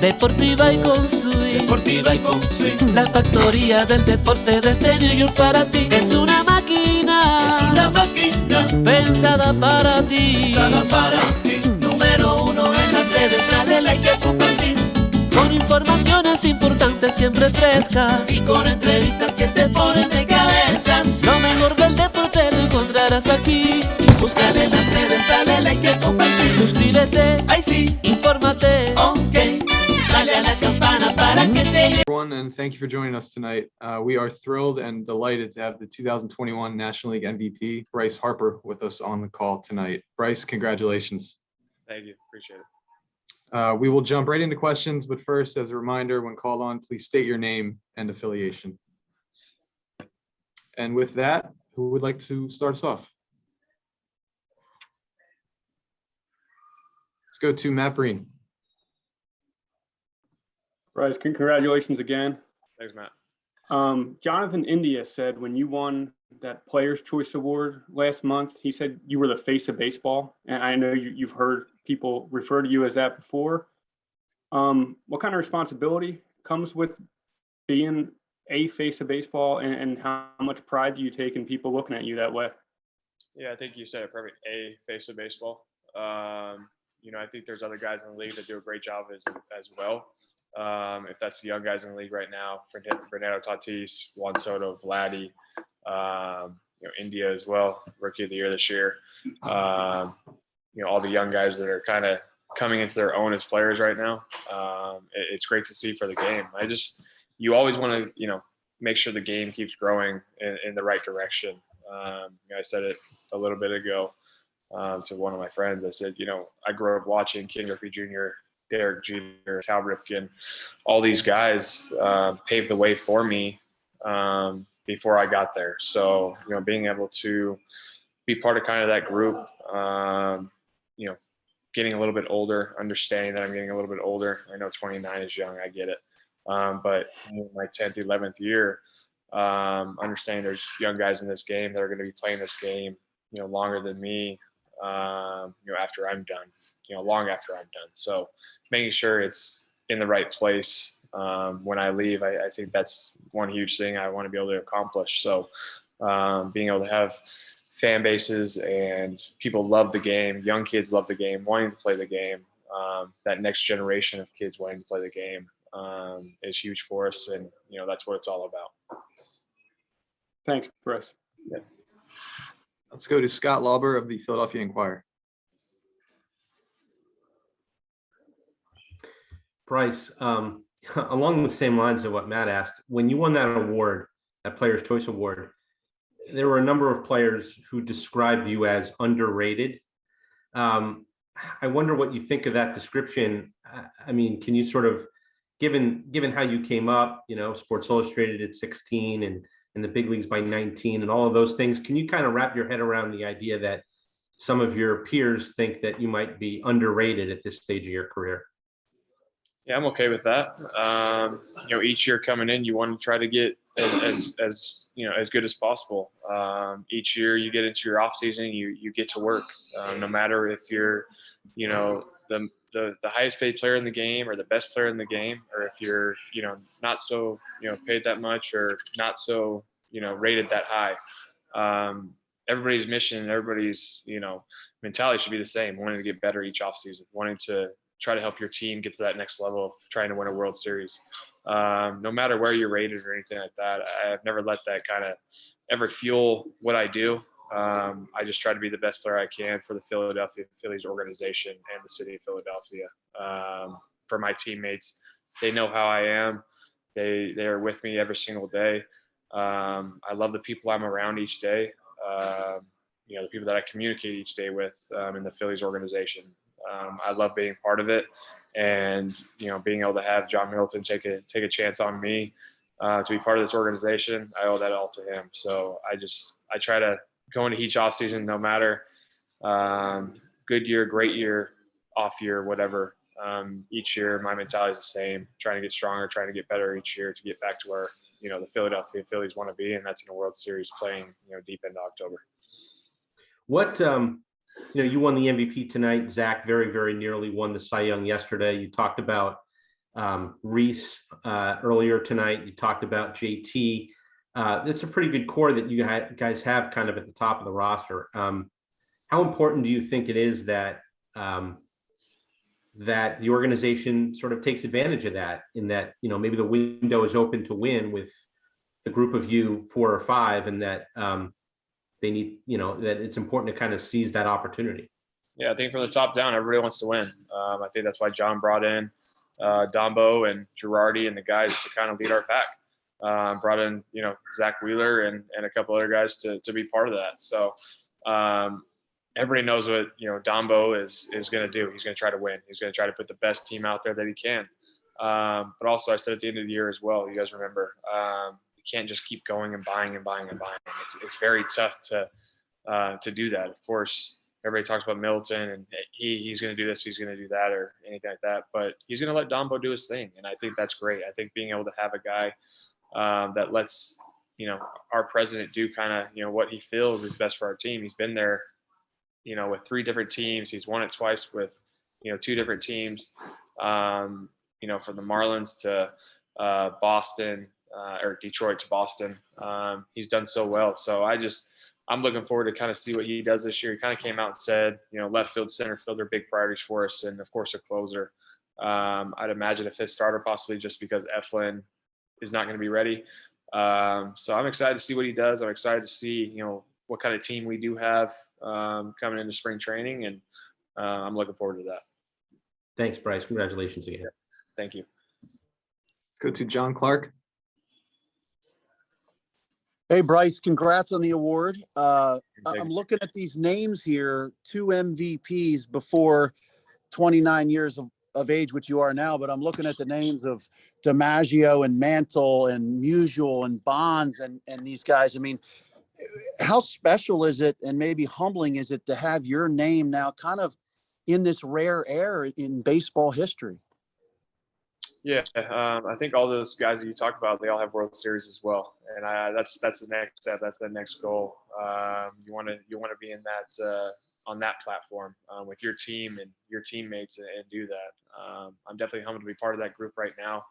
Deportiva y con swing. Deportiva y con swing. La factoría del deporte desde New York para ti. Es una máquina. Es una máquina Pensada para ti. pensada para ti. Número uno en las redes, dale like y compartir. Con informaciones importantes siempre frescas. Y con entrevistas que te ponen de cabeza. Lo mejor del deporte lo encontrarás aquí. Búscale en las redes, dale like y compartir. Suscríbete, Ay sí, infórmate. ok. Dale a la campana para que te llegue. Everyone, and thank you for joining us tonight. We are thrilled and delighted to have the 2021 National League MVP, Bryce Harper, with us on the call tonight. Bryce, congratulations. Thank you. Appreciate it. We will jump right into questions, but first, as a reminder, when called on, please state your name and affiliation. And with that, who would like to start us off? Let's go to Matt Breen. Bryce, congratulations again. Thanks, Matt. Jonathan India said when you won that Players' Choice Award last month, he said you were the face of baseball. And I know you've heard people refer to you as that before. What kind of responsibility comes with being a face of baseball, and how much pride do you take in people looking at you that way? Yeah, I think you said it perfect. A face of baseball. I think there's other guys in the league that do a great job as well. If that's the young guys in the league right now, Fernando Tatis, Juan Soto, Vladdy, India as well, Rookie of the Year this year. All the young guys that are kind of coming into their own as players right now. It's great to see for the game. You always want to, make sure the game keeps growing in the right direction. I said it a little bit ago to one of my friends. I said, I grew up watching Ken Griffey Jr., Derek Jeter, Cal Ripken, all these guys paved the way for me before I got there. So, being able to be part of kind of that group, getting a little bit older, understanding that I'm getting a little bit older. I know 29 is young, I get it. But in my 10th, 11th year, understanding there's young guys in this game that are going to be playing this game, longer than me, after I'm done, long after I'm done. So making sure it's in the right place when I leave, I think that's one huge thing I want to be able to accomplish. So being able to have fan bases and people love the game, young kids love the game, wanting to play the game, that next generation of kids wanting to play the game is huge for us. And, that's what it's all about. Thanks, Bryce. Yeah. Let's go to Scott Lauber of the Philadelphia Inquirer. Bryce, along the same lines of what Matt asked, when you won that award, that Players' Choice Award, there were a number of players who described you as underrated. I wonder what you think of that description. I mean, can you sort of, given how you came up, Sports Illustrated at 16 and in the big leagues by 19 and all of those things, can you kind of wrap your head around the idea that some of your peers think that you might be underrated at this stage of your career? Yeah, I'm okay with that. Each year coming in, you want to try to get as good as possible. Each year you get into your off season, you get to work. No matter if you're, the highest paid player in the game or the best player in the game, or if you're, not so, paid that much or not so, rated that high. Everybody's mission, everybody's, mentality should be the same, wanting to get better each off season, wanting to try to help your team get to that next level of trying to win a World Series. No matter where you're rated or anything like that, I've never let that kind of ever fuel what I do. I just try to be the best player I can for the Philadelphia Phillies organization and the city of Philadelphia. For my teammates, they know how I am. They are with me every single day. I love the people I'm around each day. The people that I communicate each day with in the Phillies organization. I love being part of it, and being able to have John Middleton take a chance on me to be part of this organization. I owe that all to him. So I try to go into each off season, no matter good year, great year, off year, whatever. Each year, my mentality is the same: trying to get stronger, trying to get better each year to get back to where the Philadelphia Phillies want to be, and that's in a World Series playing deep into October. What you won the MVP tonight. Zach very, very nearly won the Cy Young yesterday. You talked about Reese earlier tonight. You talked about JT. It's a pretty good core that you guys have kind of at the top of the roster. How important do you think it is that that the organization sort of takes advantage of that, in that, you know, maybe the window is open to win with the group of you 4 or 5, and that they need, you know, that it's important to kind of seize that opportunity? Yeah, I think from the top down, everybody wants to win. I think that's why John brought in Dombo and Girardi and the guys to kind of lead our pack. Brought in, you know, Zach Wheeler and a couple other guys to be part of that. So everybody knows what, you know, Dombo is going to do. He's going to try to win. He's going to try to put the best team out there that he can. But also, I said at the end of the year as well, you guys remember, you can't just keep going and buying and buying and buying. It's very tough to do that. Of course, everybody talks about Middleton and he's going to do this, he's going to do that, or anything like that. But he's going to let Dombo do his thing, and I think that's great. I think being able to have a guy that lets, you know, our president do kind of, you know, what he feels is best for our team. He's been there, you know, with 3 different teams. He's won it twice with, you know, 2 different teams. You know, from the Marlins to Boston, or Detroit to Boston. He's done so well. So I'm looking forward to kind of see what he does this year. He kind of came out and said, you know, left field, center field are big priorities for us, and of course a closer. I'd imagine a 5th starter possibly, just because Eflin is not going to be ready. So I'm excited to see what he does. I'm excited to see, you know, what kind of team we do have coming into spring training, and I'm looking forward to that. Thanks, Bryce. Congratulations again. Thank you. Let's go to John Clark. Hey, Bryce, congrats on the award. I'm looking at these names here, 2 MVPs before 29 years of age, which you are now, but I'm looking at the names of DiMaggio and Mantle and Musial and Bonds and these guys. I mean, how special is it, and maybe humbling is it, to have your name now kind of in this rare air in baseball history? Yeah, I think all those guys that you talked about, they all have World Series as well, and that's the next step. That's the next goal. You want to be in that on that platform with your team and your teammates and do that. I'm definitely humbled to be part of that group right now,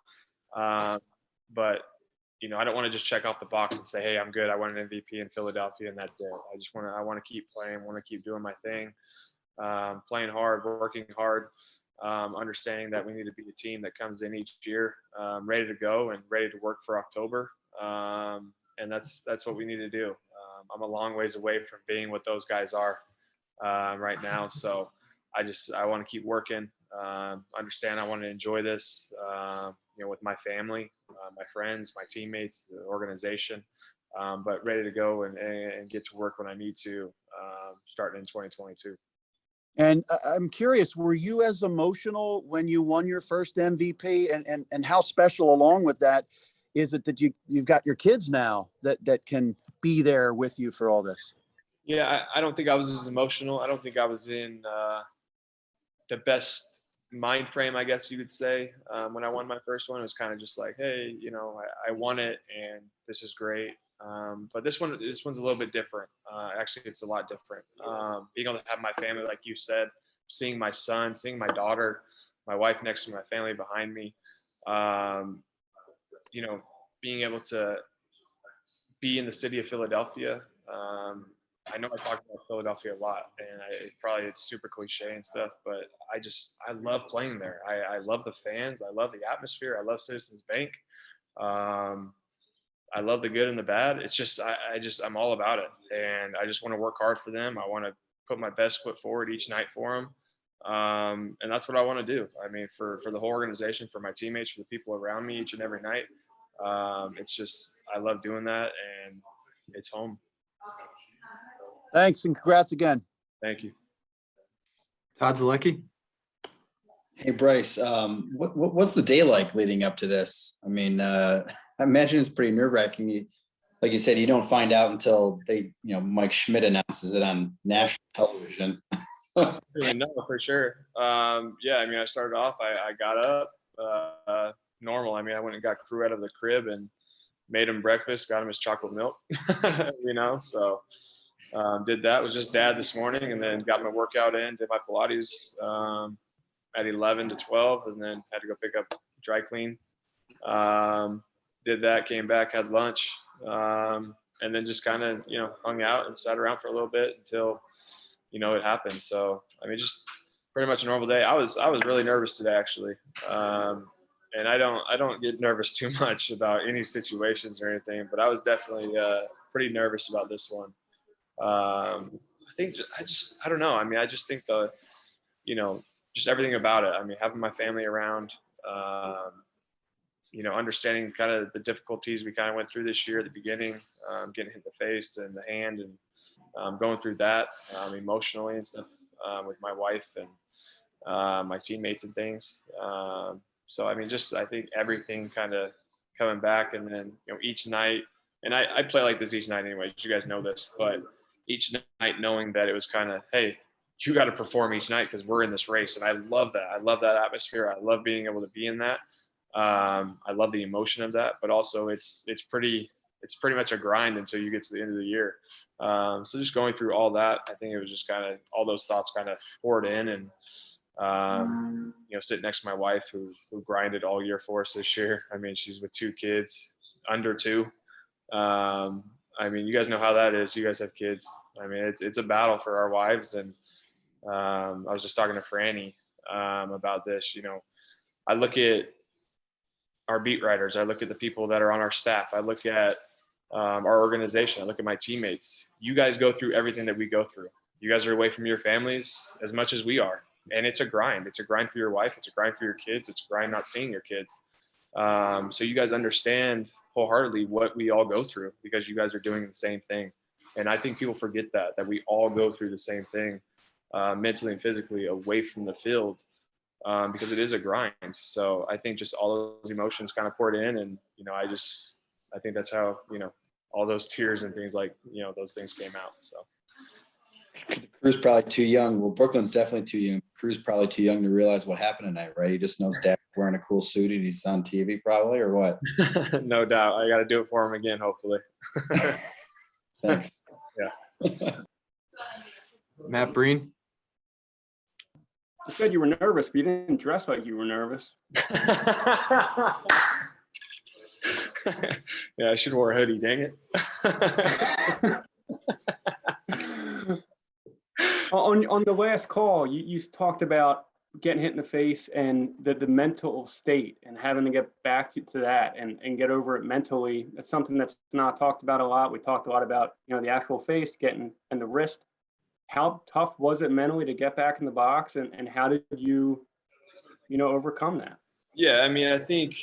but you know, I don't want to just check off the box and say, hey, I'm good. I won an MVP in Philadelphia, and that's it. I want to keep playing. Want to keep doing my thing, playing hard, working hard. Understanding that we need to be a team that comes in each year ready to go and ready to work for October, and that's what we need to do. I'm a long ways away from being what those guys are right now, so I want to keep working. Understand I want to enjoy this, you know, with my family, my friends, my teammates, the organization, but ready to go and get to work when I need to, starting in 2022. And I'm curious, were you as emotional when you won your first MVP? And how special, along with that, is it that you've got your kids now that can be there with you for all this? Yeah, I don't think I was as emotional. I don't think I was in the best mind frame, I guess you could say. When I won my first one, it was kind of just like, hey, you know, I won it, and this is great. But this one's a little bit different. Actually, it's a lot different. Being able to have my family, like you said, seeing my son, seeing my daughter, my wife next to me, my family behind me, you know, being able to be in the city of Philadelphia. I know I talk about Philadelphia a lot, and it's super cliche and stuff, but I love playing there. I love the fans. I love the atmosphere. I love Citizens Bank. I love the good and the bad. It's just, I'm all about it. And I just want to work hard for them. I want to put my best foot forward each night for them. And that's what I want to do. I mean, for the whole organization, for my teammates, for the people around me each and every night. It's just, I love doing that, and it's home. Thanks, and congrats again. Thank you. Todd Zalecki. Hey, Bryce, what's the day like leading up to this? I mean, I imagine it's pretty nerve-wracking. Like you said, you don't find out until Mike Schmidt announces it on national television. No, for sure. Yeah, I mean, I started off, I got up normal. I mean, I went and got Crew out of the crib and made him breakfast, got him his chocolate milk, so did that. Was just dad this morning, and then got my workout in, did my Pilates at 11 to 12, and then had to go pick up dry clean. Did that, came back, had lunch, and then just kind of, hung out and sat around for a little bit until, it happened. So, I mean, just pretty much a normal day. I was really nervous today, actually. And I don't get nervous too much about any situations or anything, but I was definitely pretty nervous about this one. I don't know. I mean, I just think just everything about it. I mean, having my family around, understanding kind of the difficulties we kind of went through this year at the beginning, getting hit in the face and the hand, and going through that emotionally and stuff with my wife and my teammates and things. So, I mean, I think everything kind of coming back, and then, each night, and I play like this each night anyway, you guys know this, but each night knowing that it was kind of, hey, you got to perform each night because we're in this race. And I love that. I love that atmosphere. I love being able to be in that. I love the emotion of that, but also it's pretty much a grind until you get to the end of the year. So just going through all that, I think it was just kind of all those thoughts kind of poured in, and sitting next to my wife who grinded all year for us this year. I mean, she's with 2 kids, under 2. I mean, you guys know how that is. You guys have kids. I mean, it's a battle for our wives. And I was just talking to Franny about this. I look at our beat writers. I look at the people that are on our staff. I look at our organization. I look at my teammates. You guys go through everything that we go through. You guys are away from your families as much as we are. And it's a grind. It's a grind for your wife. It's a grind for your kids. It's a grind not seeing your kids. So you guys understand wholeheartedly what we all go through, because you guys are doing the same thing. And I think people forget that we all go through the same thing, mentally and physically, away from the field, because it is a grind. So I think just all those emotions kind of poured in, and, I think that's how, all those tears and things like, those things came out. So. Crew's probably too young. Well, Brooklyn's definitely too young. Crew's probably too young to realize what happened tonight, right? He just knows Dad's wearing a cool suit and he's on TV probably, or what? No doubt. I got to do it for him again, hopefully. Thanks. Yeah. Matt Breen. You said you were nervous, but you didn't dress like you were nervous. Yeah, I should have wore a hoodie, dang it. On the last call, you talked about getting hit in the face and the mental state and having to get back to that and get over it mentally. That's something that's not talked about a lot. We talked a lot about, the actual face getting and the wrist. How tough was it mentally to get back in the box, and how did you, overcome that? Yeah, I mean, I think,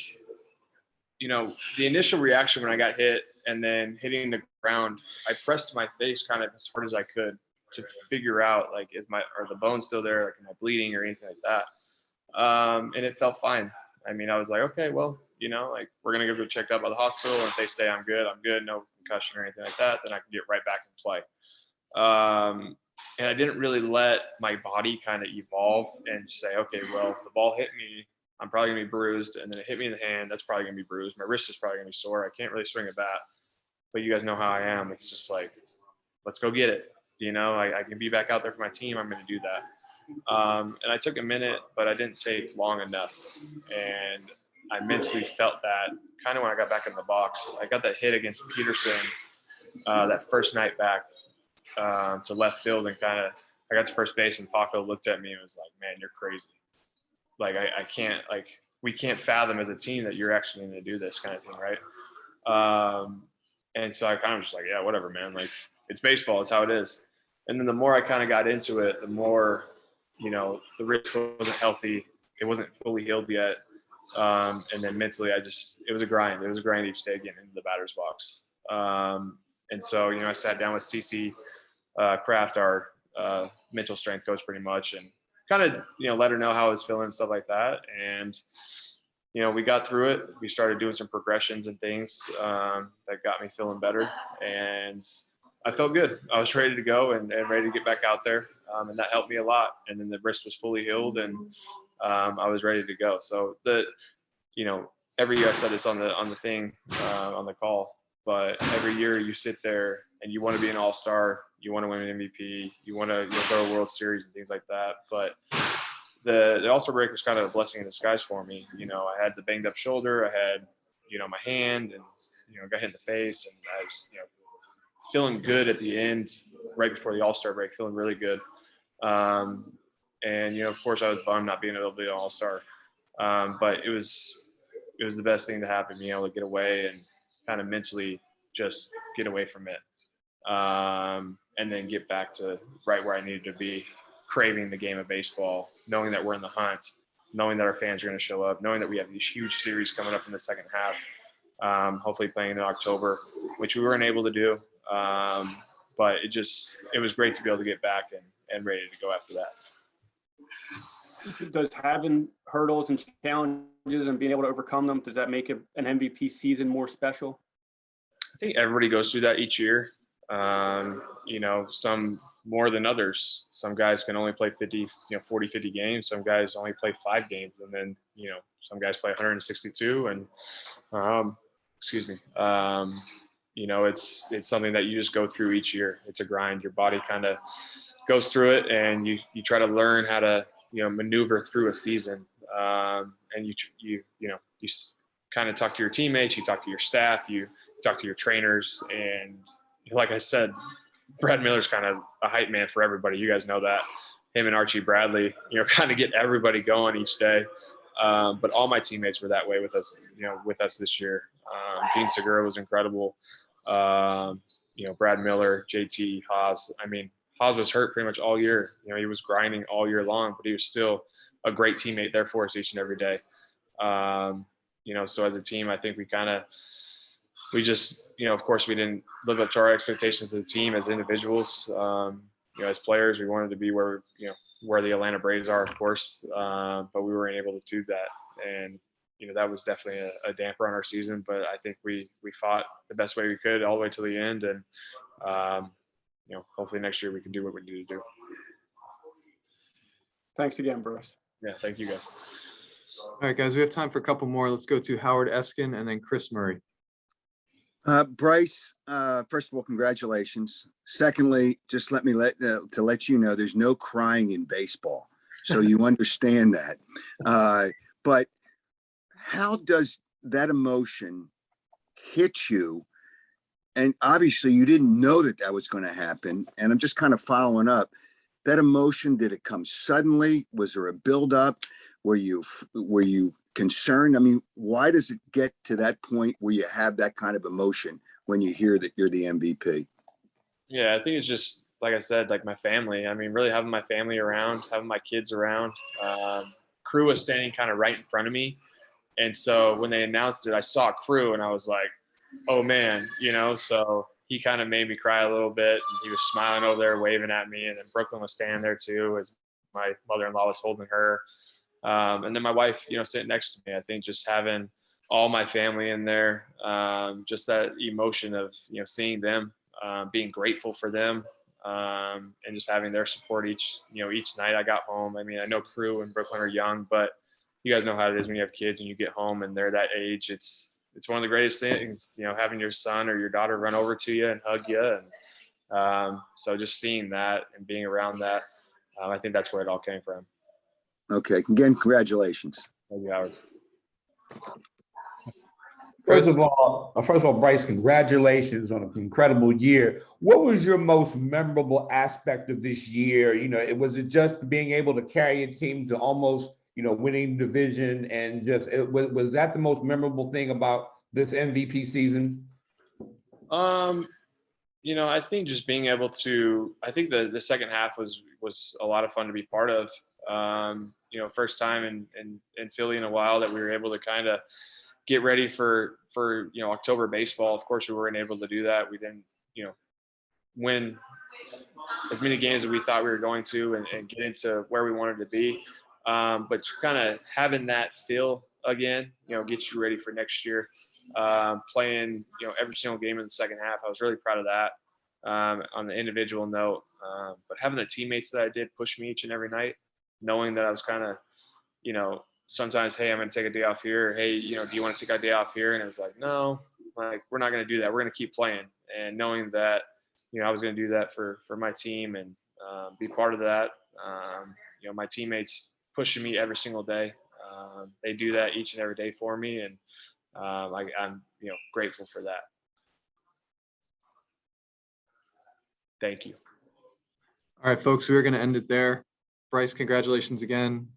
the initial reaction when I got hit and then hitting the ground, I pressed my face kind of as hard as I could to figure out, like, are the bones still there? Like, am I bleeding or anything like that? And it felt fine. I mean, I was like, okay, well, we're going to go check out by the hospital. And if they say I'm good, no concussion or anything like that, then I can get right back and play. And I didn't really let my body kind of evolve and say, okay, well, if the ball hit me, I'm probably going to be bruised. And then it hit me in the hand, that's probably going to be bruised. My wrist is probably going to be sore. I can't really swing a bat. But you guys know how I am. It's just like, let's go get it. I can be back out there for my team. I'm going to do that. And I took a minute, but I didn't take long enough. And I mentally felt that kind of when I got back in the box. I got that hit against Peterson that first night back to left field, and kind of I got to first base, and Paco looked at me and was like, man, you're crazy. Like, I can't, like, we can't fathom as a team that you're actually going to do this kind of thing, right? And so I kind of was just like, yeah, whatever, man. Like, it's baseball. It's how it is. And then the more I kind of got into it, the more, the wrist wasn't healthy. It wasn't fully healed yet. And then mentally, it was a grind. It was a grind each day getting into the batter's box. And so, I sat down with CC Kraft, our mental strength coach, pretty much, and kind of, let her know how I was feeling and stuff like that. And, we got through it. We started doing some progressions and things that got me feeling better. And I felt good. I was ready to go and ready to get back out there. And that helped me a lot. And then the wrist was fully healed, and I was ready to go. So every year I said this on the thing, on the call, but every year you sit there and you want to be an all-star, you want to win an MVP, you want to go to a World Series and things like that. But the All-Star break was kind of a blessing in disguise for me. You know, I had the banged up shoulder, I had, you know, my hand, and, you know, got hit in the face, and I was, you know, feeling good at the end, right before the All-Star break, feeling really good. And, you know, of course I was bummed not being able to be an All-Star. But it was the best thing to happen, being able to get away and kind of mentally just get away from it. And then get back to right where I needed to be, craving the game of baseball, knowing that we're in the hunt, knowing that our fans are going to show up, knowing that we have these huge series coming up in the second half, hopefully playing in October, which we weren't able to do. But it was great to be able to get back and ready to go after that. Does having hurdles and challenges and being able to overcome them, does that make an MVP season more special? I think everybody goes through that each year. You know, some more than others. Some guys can only play 40, 50 games. Some guys only play 5 games. And then, you know, some guys play 162 and, you know, it's something that you just go through each year. It's a grind. Your body kind of goes through it, and you try to learn how to, you know, maneuver through a season. And you kind of talk to your teammates, you talk to your staff, you talk to your trainers, and like I said, Brad Miller's kind of a hype man for everybody. You guys know that. Him and Archie Bradley, you know, kind of get everybody going each day. But all my teammates were that way with us, you know, with us this year. Gene Segura was incredible. You know, Brad Miller, JT, Haas. I mean, Haas was hurt pretty much all year. You know, he was grinding all year long, but he was still a great teammate there for us each and every day. You know, so as a team, I think we just, you know, of course, we didn't live up to our expectations as a team, as individuals. You know, as players, we wanted to be where the Atlanta Braves are, of course, but we weren't able to do that. And, you know, that was definitely a damper on our season, but I think we fought the best way we could all the way to the end. And, you know, hopefully next year we can do what we need to do. Thanks again, Bruce. Yeah, thank you guys. All right, guys, we have time for a couple more. Let's go to Howard Eskin and then Chris Murray. Bryce, first of all, congratulations. Secondly, just let you know, there's no crying in baseball, so you understand that. But how does that emotion hit you? And obviously, you didn't know that was going to happen. And I'm just kind of following up. That emotion, did it come suddenly? Was there a buildup? Were you concerned? I mean, why does it get to that point where you have that kind of emotion when you hear that you're the MVP? Yeah, I think it's just, like I said, like my family. I mean, really having my family around, having my kids around. Crew was standing kind of right in front of me. And so when they announced it, I saw Crew and I was like, oh man, you know, so he kind of made me cry a little bit. And he was smiling over there, waving at me. And then Brooklyn was standing there too, as my mother-in-law was holding her. And then my wife, you know, sitting next to me. I think just having all my family in there, just that emotion of, you know, seeing them, being grateful for them, and just having their support each night I got home. I mean, I know Crew and Brooklyn are young, but you guys know how it is when you have kids and you get home and they're that age. It's one of the greatest things, you know, having your son or your daughter run over to you and hug you. And so just seeing that and being around that, I think that's where it all came from. Okay. Again, congratulations. Thank you, Howard. First of all, Bryce, congratulations on an incredible year. What was your most memorable aspect of this year? You know, was it just being able to carry a team to almost, you know, winning division, and just was that the most memorable thing about this MVP season? You know, I think just being able to, I think the second half was a lot of fun to be part of. You know, first time in Philly in a while that we were able to kind of get ready for, you know, October baseball. Of course, we weren't able to do that. We didn't, you know, win as many games as we thought we were going to and get into where we wanted to be. But kind of having that feel again, you know, gets you ready for next year. Playing, you know, every single game in the second half. I was really proud of that on the individual note. But having the teammates that I did push me each and every night, knowing that I was kind of, you know, sometimes, hey, I'm going to take a day off here. Or, hey, you know, do you want to take a day off here? And it was like, no, like, we're not going to do that. We're going to keep playing. And knowing that, you know, I was going to do that for my team and be part of that. You know, my teammates, pushing me every single day. They do that each and every day for me, and I'm grateful for that. Thank you. All right, folks, we are going to end it there. Bryce, congratulations again.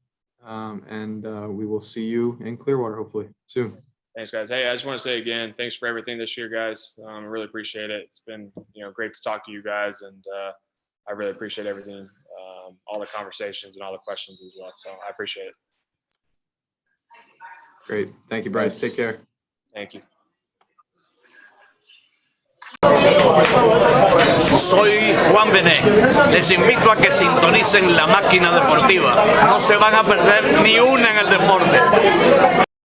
And we will see you in Clearwater, hopefully soon. Thanks, guys. Hey, I just want to say again, thanks for everything this year, guys. I really appreciate it. It's been, great to talk to you guys, and I really appreciate everything, all the conversations and all the questions as well. So I appreciate it. Great. Thank you, Bryce. Take care. Thank you. Soy Juan Bené. Les invito a que sintonicen la máquina deportiva. No se van a perder ni una en el deporte.